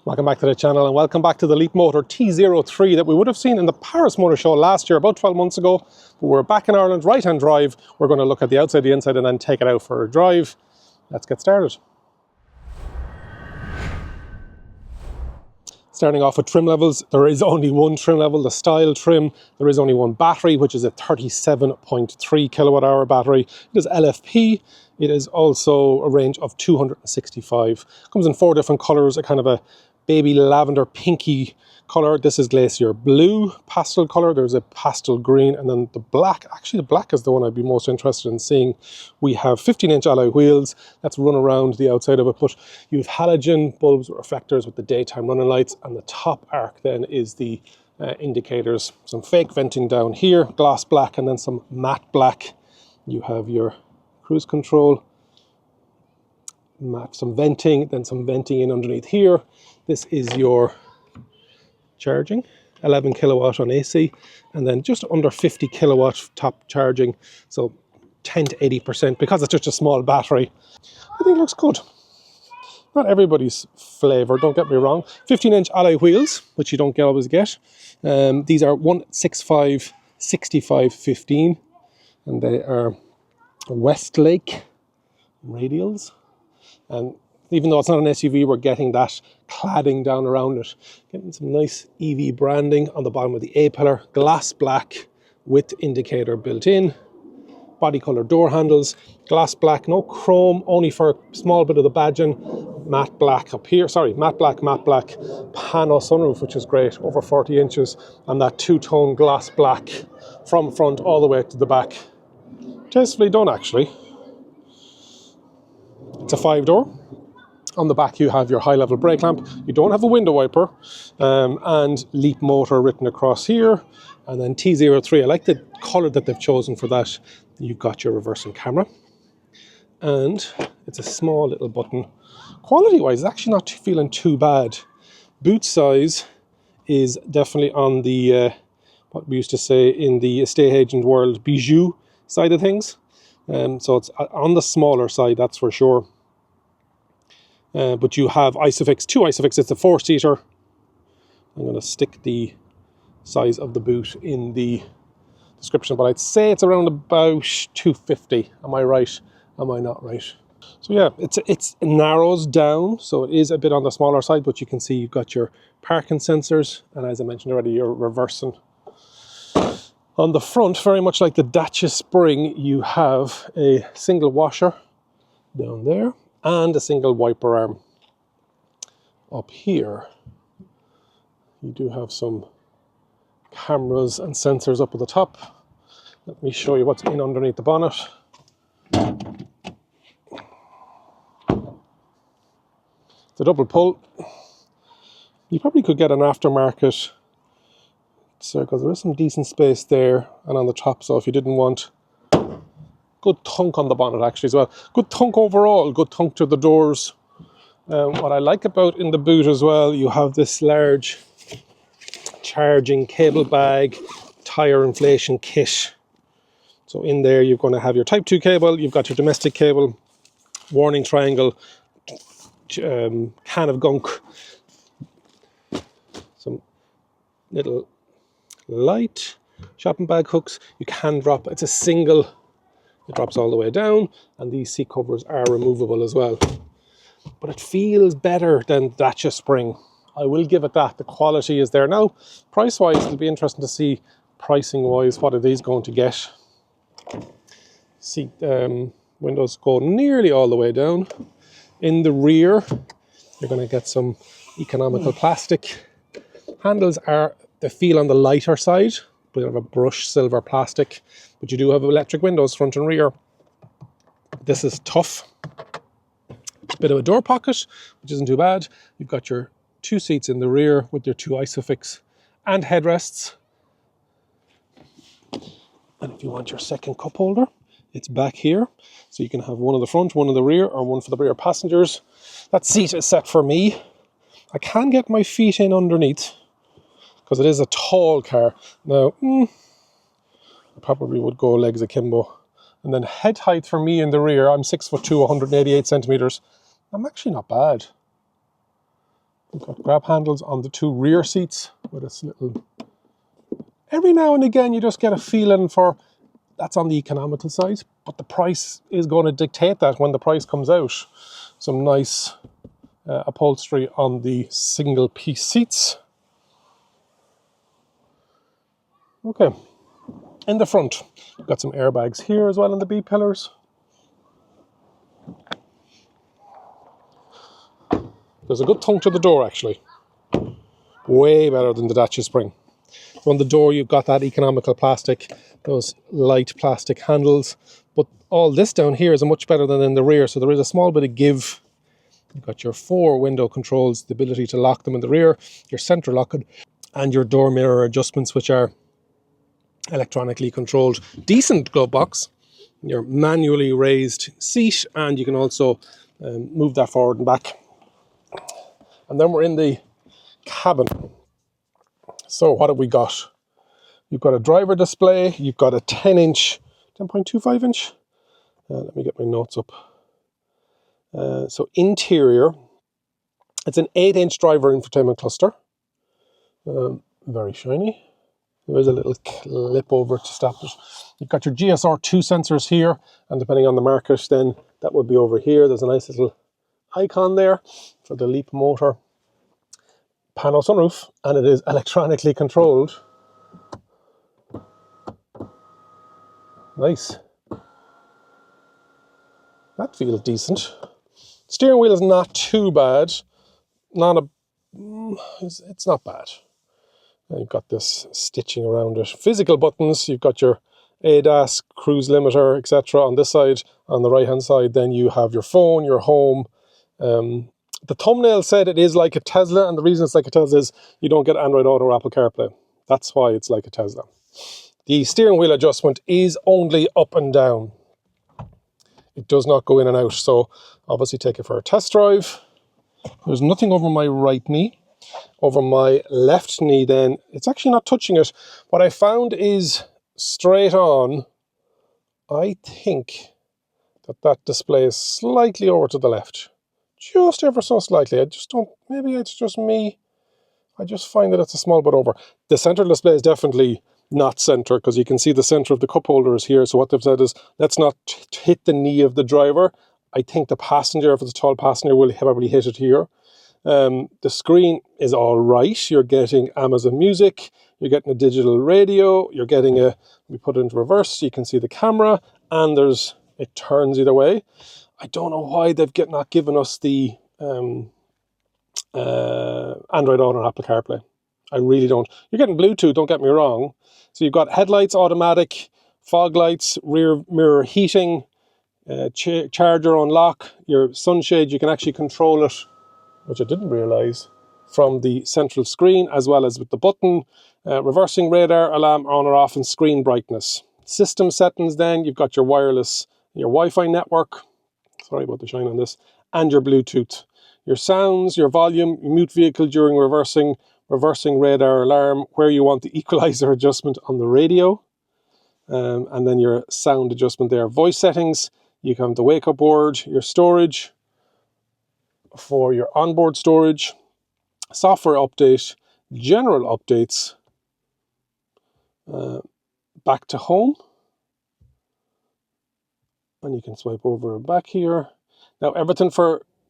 Welcome back to the channel and welcome back to the Leapmotor T03 that we would have seen in the Paris Motor Show last year, about 12 months ago. But we're back in Ireland, right-hand drive. We're going to look at the outside, the inside, and then take it out for a drive. Let's get started. Starting off with trim levels, there is only one trim level, the style trim. There is only one battery, which is a 37.3 kilowatt hour battery. It is LFP. It is also a range of 265. Comes in 4 different colors, a kind of a baby lavender pinky color. This is glacier blue pastel color. There's a pastel green, and then the black. Actually, the black is the one I'd be most interested in seeing. We have 15-inch alloy wheels. Let's run around the outside of it. But you have halogen bulbs with reflectors with the daytime running lights, and the top arc then is the indicators. Some fake venting down here, gloss black, and then some matte black. You have your cruise control, some venting, then some venting in underneath here. This is your charging, 11 kilowatt on AC, and then just under 50 kilowatt top charging, so 10 to 80%. Because it's just a small battery, I think it looks good. Not everybody's flavour, don't get me wrong. 15-inch alloy wheels, which you don't always get. These are 165 65 15, and they are Westlake radials. And even though it's not an SUV, we're getting that cladding down around it. Getting some nice EV branding on the bottom of the A-pillar. Glass black with indicator built in. Body colour door handles. Glass black, no chrome, only for a small bit of the badging. Matte black up here. Sorry, matte black. Pano sunroof, which is great. Over 40 inches. And that two-tone glass black from front all the way to the back. Tastefully done, actually. It's a 5-door. On the back you have your high-level brake lamp. You don't have a window wiper, and Leapmotor written across here, and then T03. I like the colour that they've chosen for that. You've got your reversing camera, and it's a small little button. Quality-wise, it's actually not feeling too bad. Boot size is definitely on the what we used to say in the estate agent world, bijou side of things. So it's on the smaller side, that's for sure. But you have Isofix, 2 Isofix. It's a 4-seater. I'm going to stick the size of the boot in the description, but I'd say it's around about 250. Am I right? Am I not right? So yeah, it narrows down, so it is a bit on the smaller side, but you can see you've got your parking sensors, and as I mentioned already, you're reversing. On the front, very much like the Dacia Spring, you have a single washer down there and a single wiper arm. Up here, you do have some cameras and sensors up at the top. Let me show you what's in underneath the bonnet. It's a double pull. You probably could get an aftermarket, so because there is some decent space there and on the top, so if you didn't want, good thunk on the bonnet actually as well. Good thunk overall, good thunk to the doors. What I like about in the boot as well, you have this large charging cable bag, tyre inflation kit. So in there you're going to have your Type 2 cable, you've got your domestic cable, warning triangle, can of gunk, some little light shopping bag hooks. You can drop, it's a single, it drops all the way down, and these seat covers are removable as well. But it feels better than Dacia Spring. I will give it that. The quality is there. Now, price-wise, it'll be interesting to see pricing-wise what are these going to get. Seat windows go nearly all the way down. In the rear, you're going to get some economical plastic. Handles are, they feel on the lighter side, but you have a brushed silver plastic, but you do have electric windows front and rear. This is tough. It's a bit of a door pocket, which isn't too bad. You've got your 2 seats in the rear with your 2 Isofix and headrests. And if you want your second cup holder, it's back here. So you can have one in the front, one in the rear, or one for the rear passengers. That seat is set for me. I can get my feet in underneath, because it is a tall car. Now, I probably would go legs akimbo. And then head height for me in the rear, I'm 6'2", 188 centimeters. I'm actually not bad. We've got grab handles on the two rear seats with this little... Every now and again you just get a feeling for that's on the economical side, but the price is going to dictate that when the price comes out. Some nice upholstery on the single piece seats. Okay, in the front, we've got some airbags here as well in the B pillars. There's a good thunk to the door actually. Way better than the Dacia Spring. On the door you've got that economical plastic, those light plastic handles, but all this down here is much better than in the rear, so there is a small bit of give. You've got your 4 window controls, the ability to lock them in the rear, your centre lock, and your door mirror adjustments, which are electronically controlled. Decent glove box, your manually raised seat, and you can also move that forward and back. And then we're in the cabin. So what have we got? You've got a driver display, you've got a 10.25 inch. Let me get my notes up. So interior, it's an 8-inch driver infotainment cluster. Very shiny. There is a little clip over to stop it. You've got your GSR2 sensors here, and depending on the market, then that would be over here. There's a nice little icon there for the Leapmotor pano sunroof, and it is electronically controlled. Nice. That feels decent. Steering wheel is not too bad. It's not bad. You've got this stitching around it. Physical buttons, you've got your ADAS, cruise limiter, etc. on this side. On the right hand side, then you have your phone, your home. The thumbnail said it is like a Tesla, and the reason it's like a Tesla is you don't get Android Auto or Apple CarPlay. That's why it's like a Tesla. The steering wheel adjustment is only up and down. It does not go in and out, so obviously take it for a test drive. There's nothing over my right knee. Over my left knee then, it's actually not touching it. What I found is straight on, I think that display is slightly over to the left. Just ever so slightly. I just don't, maybe it's just me. I just find that it's a small bit over. The center display is definitely not center, because you can see the center of the cup holder is here. So what they've said is, let's not hit the knee of the driver. I think the passenger, if it's a tall passenger, will probably hit it here. The screen is all right. You're getting Amazon Music, you're getting a digital radio, you're getting we put it into reverse so you can see the camera, and it turns either way. I don't know why they've not given us the Android Auto and Apple CarPlay. I really don't. You're getting Bluetooth, don't get me wrong. So you've got headlights, automatic, fog lights, rear mirror heating, charger unlock, your sunshade, you can actually control it, which I didn't realize, from the central screen, as well as with the button, reversing radar, alarm on or off, and screen brightness. System settings then, you've got your wireless, your Wi-Fi network, sorry about the shine on this, and your Bluetooth. Your sounds, your volume, mute vehicle during reversing radar alarm, where you want the equalizer adjustment on the radio, and then your sound adjustment there. Voice settings, you can have the wake up board, your storage, for your onboard storage, software update, general updates, back to home, and you can swipe over and back here. Now everything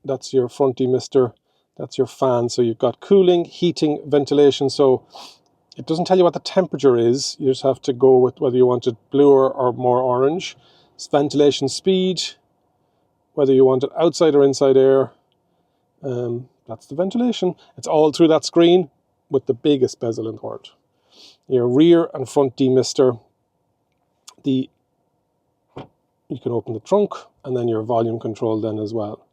that's your front demister, that's your fan, so you've got cooling, heating, ventilation, so it doesn't tell you what the temperature is, you just have to go with whether you want it bluer or more orange. It's ventilation speed, whether you want it outside or inside air. That's the ventilation. It's all through that screen with the biggest bezel in the world. Your rear and front demister. You can open the trunk, and then your volume control then as well.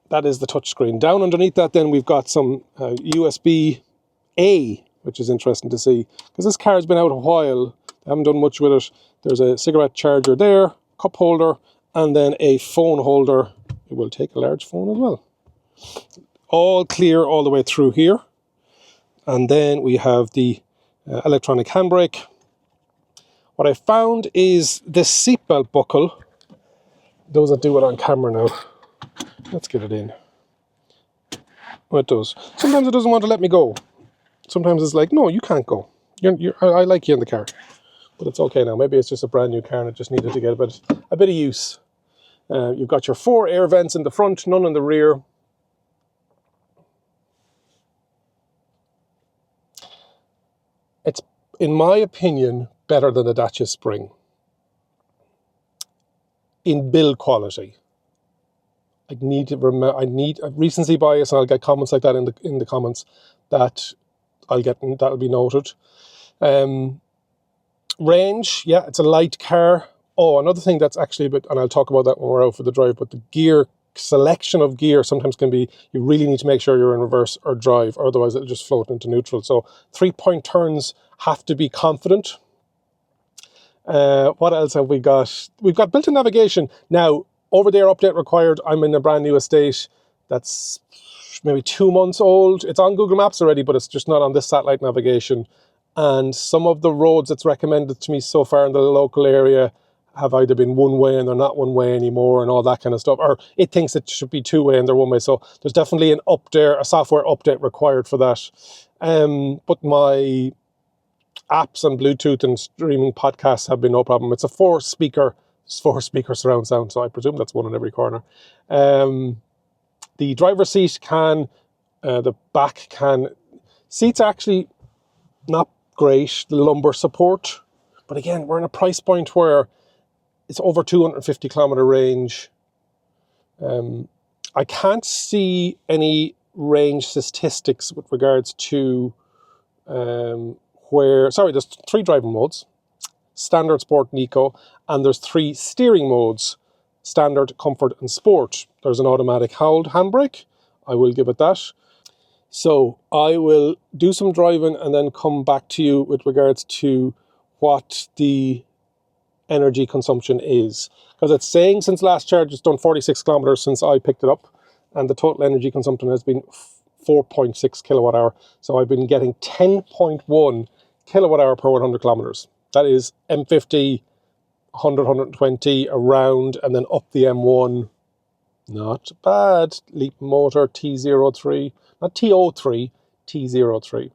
That is the touch screen. Down underneath that then we've got some USB-A, which is interesting to see, because this car has been out a while. They haven't done much with it. There's a cigarette charger there, cup holder, and then a phone holder. It will take a large phone as well. All clear all the way through here. And then we have the electronic handbrake. What I found is this seatbelt buckle, those that do it on camera now, let's get it in. Oh, it does. Sometimes it doesn't want to let me go. Sometimes it's like, no, you can't go. I like you in the car. But it's okay now. Maybe it's just a brand new car and it just needed to get a bit of use. You've got your 4 air vents in the front, none in the rear. It's, in my opinion, better than the Dacia Spring in build quality. I need a recency bias, and I'll get comments like that in the comments that that'll be noted. Range, yeah, it's a light car. Oh, another thing that's actually a bit, and I'll talk about that when we're out for the drive, but the gear selection of gear sometimes can be, you really need to make sure you're in reverse or drive, or otherwise it'll just float into neutral. So 3-point turns have to be confident. What else have we got? We've got built-in navigation. Now, over-the-air update required. I'm in a brand new estate that's maybe 2 months old. It's on Google Maps already, but it's just not on this satellite navigation. And some of the roads that's recommended to me so far in the local area have either been one way and they're not one way anymore and all that kind of stuff. Or it thinks it should be 2 way and they're 1 way. So there's definitely a software update required for that. But my apps and Bluetooth and streaming podcasts have been no problem. It's a 4-speaker surround sound, so I presume that's one in every corner. The driver's seat the back seats are actually not great, the lumbar support. But again, we're in a price point where it's over 250 kilometer range. I can't see any range statistics with regards to there's 3 driving modes, standard, sport, and eco, and there's 3 steering modes, standard, comfort, and sport. There's an automatic handbrake. I will give it that. So I will do some driving and then come back to you with regards to what the energy consumption is. Because it's saying since last charge it's done 46 kilometers since I picked it up, and the total energy consumption has been 4.6 kilowatt hour. So I've been getting 10.1 kilowatt hour per 100 kilometers. That is M50, 100, 120 around, and then up the M1. Not bad. Leapmotor T03, not T03, T03.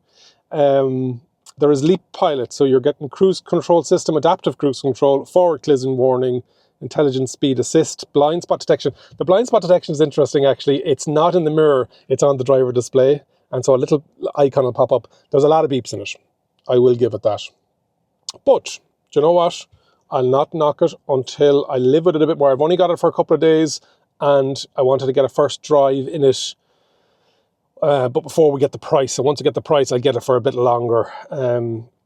There is Leap Pilot, so you're getting cruise control system, adaptive cruise control, forward collision warning, intelligent speed assist, blind spot detection. The blind spot detection is interesting, actually. It's not in the mirror, it's on the driver display, and so a little icon will pop up. There's a lot of beeps in it. I will give it that. But, do you know what? I'll not knock it until I live with it a bit more. I've only got it for a couple of days, and I wanted to get a first drive in it. But before we get the price, so once I get the price, I'll get it for a bit longer.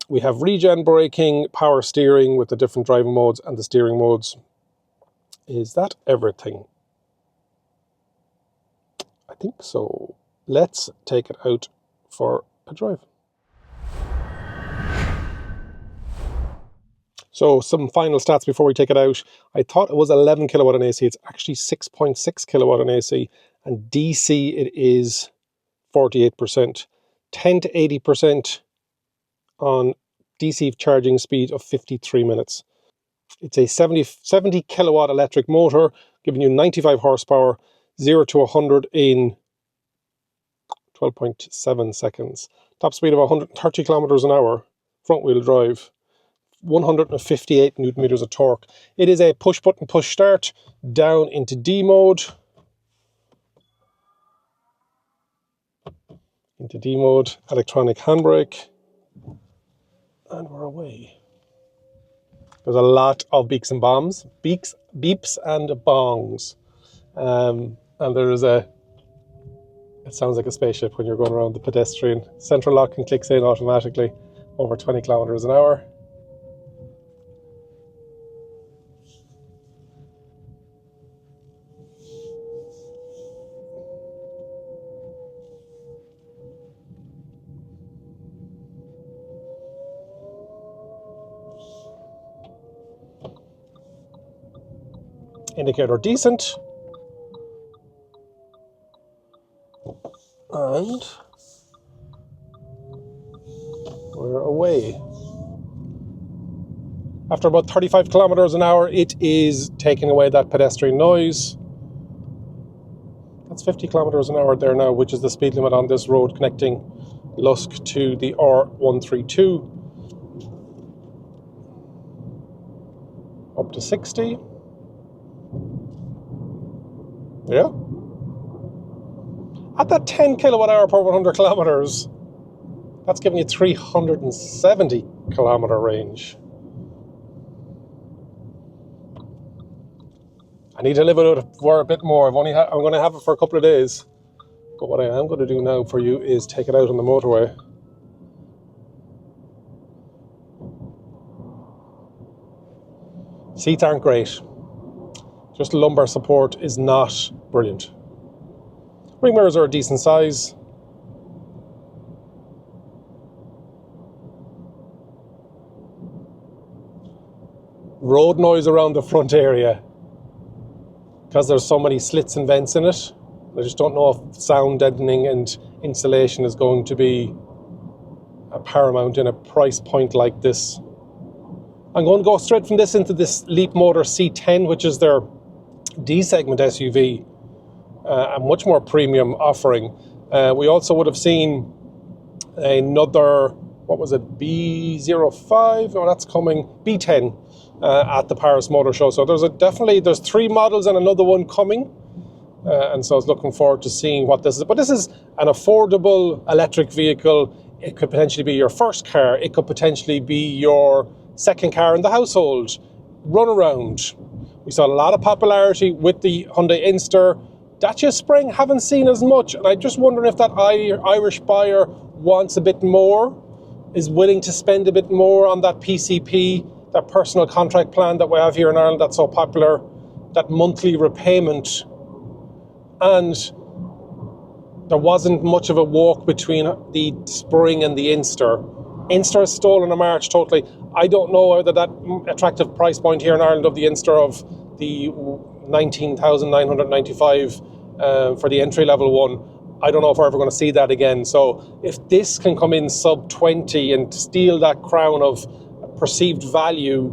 We have regen braking, power steering with the different driving modes and the steering modes. Is that everything? I think so. Let's take it out for a drive. So some final stats before we take it out. I thought it was 11 kilowatt on AC. It's actually 6.6 kilowatt on AC. And DC it is 48%. 10 to 80% on DC charging speed of 53 minutes. It's a 70 kilowatt electric motor, giving you 95 horsepower, 0 to 100 in 12.7 seconds. Top speed of 130 kilometers an hour, front wheel drive. 158 newton meters of torque. It is a push button push start down into D mode. Into D mode, electronic handbrake, and we're away. There's a lot of beeps and bombs, beeps and bongs, and there is it sounds like a spaceship when you're going around the pedestrian. Central lock and clicks in automatically over 20 kilometers an hour. Indicator decent. And we're away. After about 35 kilometers an hour, it is taking away that pedestrian noise. That's 50 kilometers an hour there now, which is the speed limit on this road connecting Lusk to the R132. Up to 60. Yeah. At that 10 kilowatt hour per 100 kilometers, that's giving you 370 kilometer range. I need to live with it for a bit more. I'm going to have it for a couple of days. But what I am going to do now for you is take it out on the motorway. Seats aren't great. Just lumbar support is not brilliant. Wing mirrors are a decent size. Road noise around the front area, because there's so many slits and vents in it. I just don't know if sound deadening and insulation is going to be a paramount in a price point like this. I'm going to go straight from this into this Leapmotor C10, which is their D-segment SUV, a much more premium offering. We also would have seen another, what was it, B05? No, that's coming, B10 at the Paris Motor Show. So there's 3 models and another one coming. And so I was looking forward to seeing what this is. But this is an affordable electric vehicle. It could potentially be your first car. It could potentially be your second car in the household. Run around. We saw a lot of popularity with the Hyundai Inster. Dacia Spring, haven't seen as much. And I'm just wondering if that Irish buyer wants a bit more, is willing to spend a bit more on that PCP, that personal contract plan that we have here in Ireland that's so popular, that monthly repayment. And there wasn't much of a walk between the Spring and the Inster. Inster is stolen a march totally. I don't know whether that attractive price point here in Ireland of the Inster of the 19,995 for the entry-level one, I don't know if we're ever going to see that again. So if this can come in sub 20 and steal that crown of perceived value,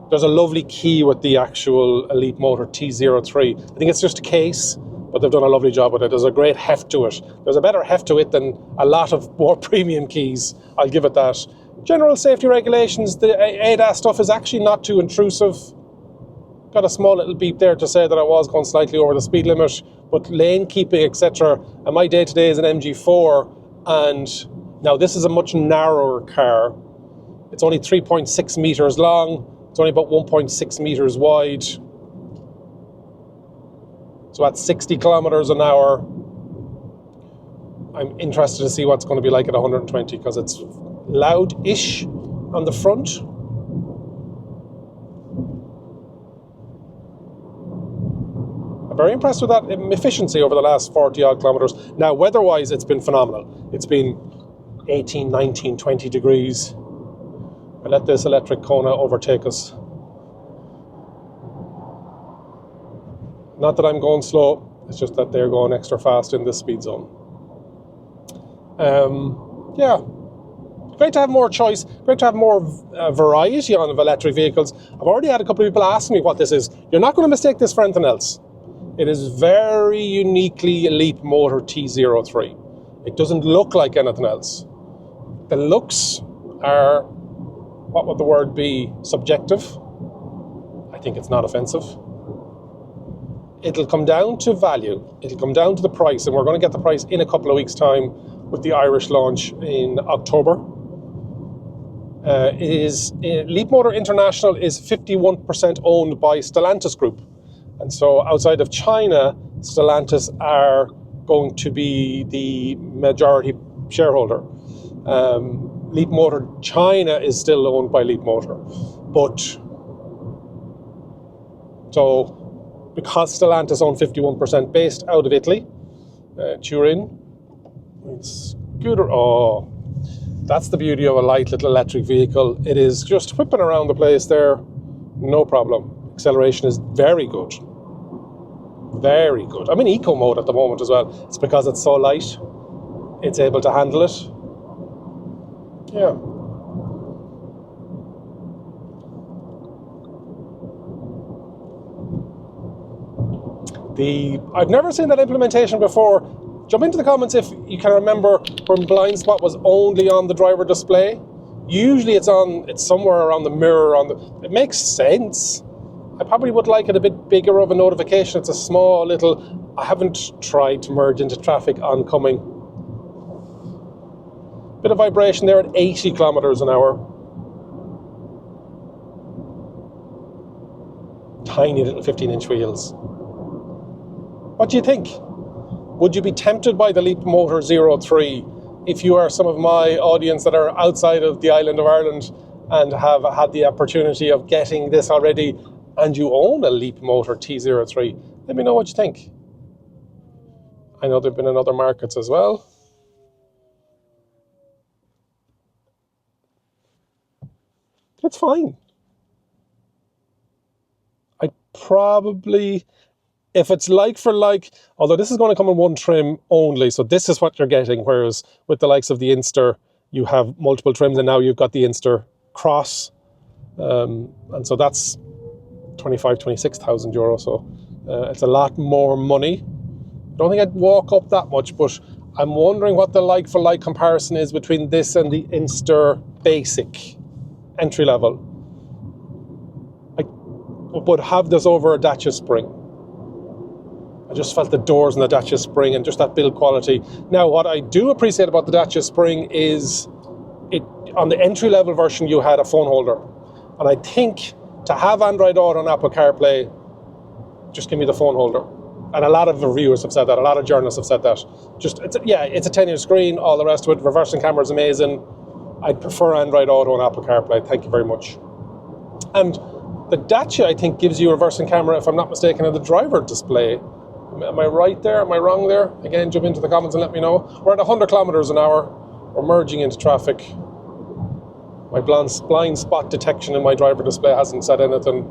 there's a lovely key with the actual Leapmotor T03. I think it's just a case, but they've done a lovely job with it. There's a great heft to it. There's a better heft to it than a lot of more premium keys. I'll give it that. General safety regulations, the ADAS stuff is actually not too intrusive. Got a small little beep there to say that I was going slightly over the speed limit, but lane keeping, etc. And my day-to-day is an MG4, and now this is a much narrower car. It's only 3.6 meters long. It's only about 1.6 meters wide. So at 60 kilometers an hour, I'm interested to see what's going to be like at 120, because it's loud-ish on the front. I'm very impressed with that efficiency over the last 40-odd kilometers. Now, weather-wise, it's been phenomenal. It's been 18, 19, 20 degrees. I let this electric Kona overtake us. Not that I'm going slow, it's just that they're going extra fast in this speed zone. Yeah, great to have more choice, great to have more variety of electric vehicles. I've already had a couple of people ask me what this is. You're not going to mistake this for anything else. It is very uniquely Leapmotor T03. It doesn't look like anything else. The looks are, what would the word be, subjective. I think it's not offensive. It'll come down to value. It'll come down to the price, and we're going to get the price in a couple of weeks' time with the Irish launch in October. Leapmotor International is 51% owned by Stellantis Group. And so outside of China, Stellantis are going to be the majority shareholder. Leapmotor China is still owned by Leapmotor. But, so, because Stellantis own 51% based out of Italy, Turin, scooter, oh, that's the beauty of a light little electric vehicle. It is just whipping around the place there, no problem. Acceleration is very good. Very good. I'm in eco mode at the moment as well. It's because it's so light, it's able to handle it. Yeah. I've never seen that implementation before. Jump into the comments if you can remember when blind spot was only on the driver display. Usually it's somewhere around the mirror. It makes sense. I probably would like it a bit bigger of a notification. It's a small little. I haven't tried to merge into traffic oncoming. Bit of vibration there at 80 kilometers an hour. Tiny little 15-inch wheels. What do you think? Would you be tempted by the Leapmotor T03 if you are some of my audience that are outside of the island of Ireland and have had the opportunity of getting this already and you own a Leapmotor T03? Let me know what you think. I know they've been in other markets as well. It's fine. I probably, if it's like for like, although this is going to come in one trim only, so this is what you're getting, whereas with the likes of the Inster, you have multiple trims, and now you've got the Inster Cross, and so that's 26,000 euro, so it's a lot more money. I don't think I'd walk up that much, but I'm wondering what the like for like comparison is between this and the Inster Basic entry level. I would have this over a Dacia Spring. I just felt the doors in the Dacia Spring and just that build quality. Now, what I do appreciate about the Dacia Spring is on the entry level version you had a phone holder, and I think to have Android Auto and Apple CarPlay, just give me the phone holder. And a lot of reviewers have said that, a lot of journalists have said that. It's a 10-inch screen, all the rest of it, reversing camera is amazing. I'd prefer Android Auto and Apple CarPlay, thank you very much. And the Dacia, I think, gives you a reversing camera, if I'm not mistaken, in the driver display. Am I right there? Am I wrong there? Again, jump into the comments and let me know. We're at 100 kilometers an hour. We're merging into traffic. My blind spot detection in my driver display hasn't said anything.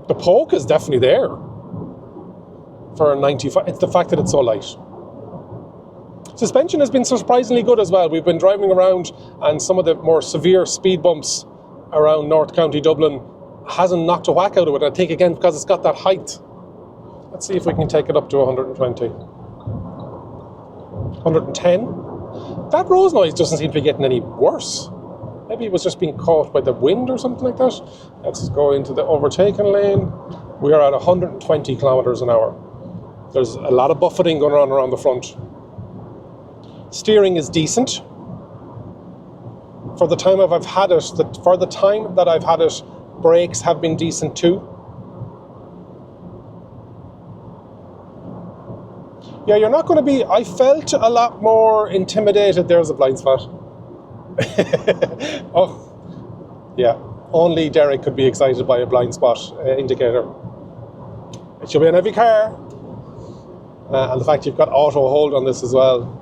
The poke is definitely there for a 95. It's the fact that it's so light. Suspension has been surprisingly good as well. We've been driving around, and some of the more severe speed bumps around North County Dublin hasn't knocked a whack out of it. I think, again, because it's got that height. Let's see if we can take it up to 120. 110. That rose noise doesn't seem to be getting any worse. Maybe it was just being caught by the wind or something like that. Let's go into the overtaken lane. We are at 120 kilometers an hour. There's a lot of buffeting going on around the front. Steering is decent. For the time I've had it, brakes have been decent too. Yeah, you're not going to be. I felt a lot more intimidated. There's a blind spot. Oh, yeah. Only Derek could be excited by a blind spot indicator. It should be on every car. And the fact you've got auto hold on this as well.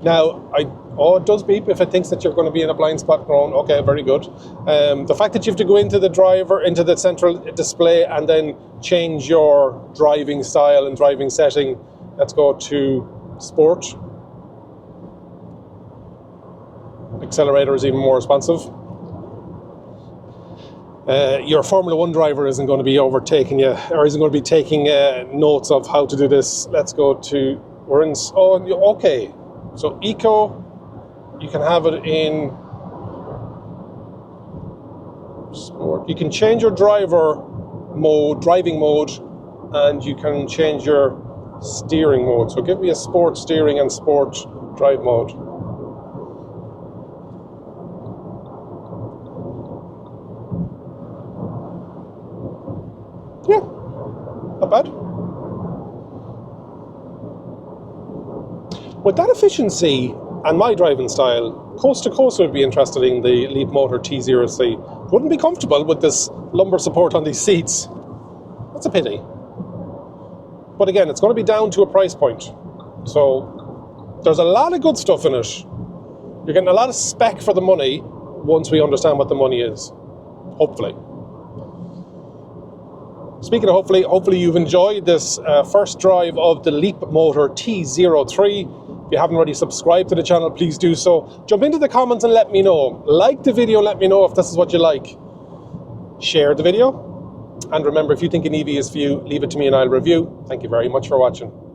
Now, it does beep if it thinks that you're going to be in a blind spot zone. Okay, very good. The fact that you have to go into the central display and then change your driving style and driving setting. Let's go to Sport. Accelerator is even more responsive. Your Formula 1 driver isn't going to be overtaking you, or isn't going to be taking notes of how to do this. Let's go to, okay. So Eco, you can have it in Sport. You can change your driving mode, and you can change your steering mode. So give me a Sport steering and Sport drive mode. Yeah, not bad. With that efficiency and my driving style, coast to coast would be interested in the Leapmotor T03. Wouldn't be comfortable with this lumbar support on these seats. That's a pity. But again, it's going to be down to a price point. So there's a lot of good stuff in it. You're getting a lot of spec for the money once we understand what the money is. Hopefully. Speaking of hopefully you've enjoyed this first drive of the Leapmotor T03. If you haven't already subscribed to the channel, please do so. Jump into the comments and let me know. Like the video, let me know if this is what you like. share the video. And remember, if you think an EV is for you, leave it to me and I'll review. Thank you very much for watching.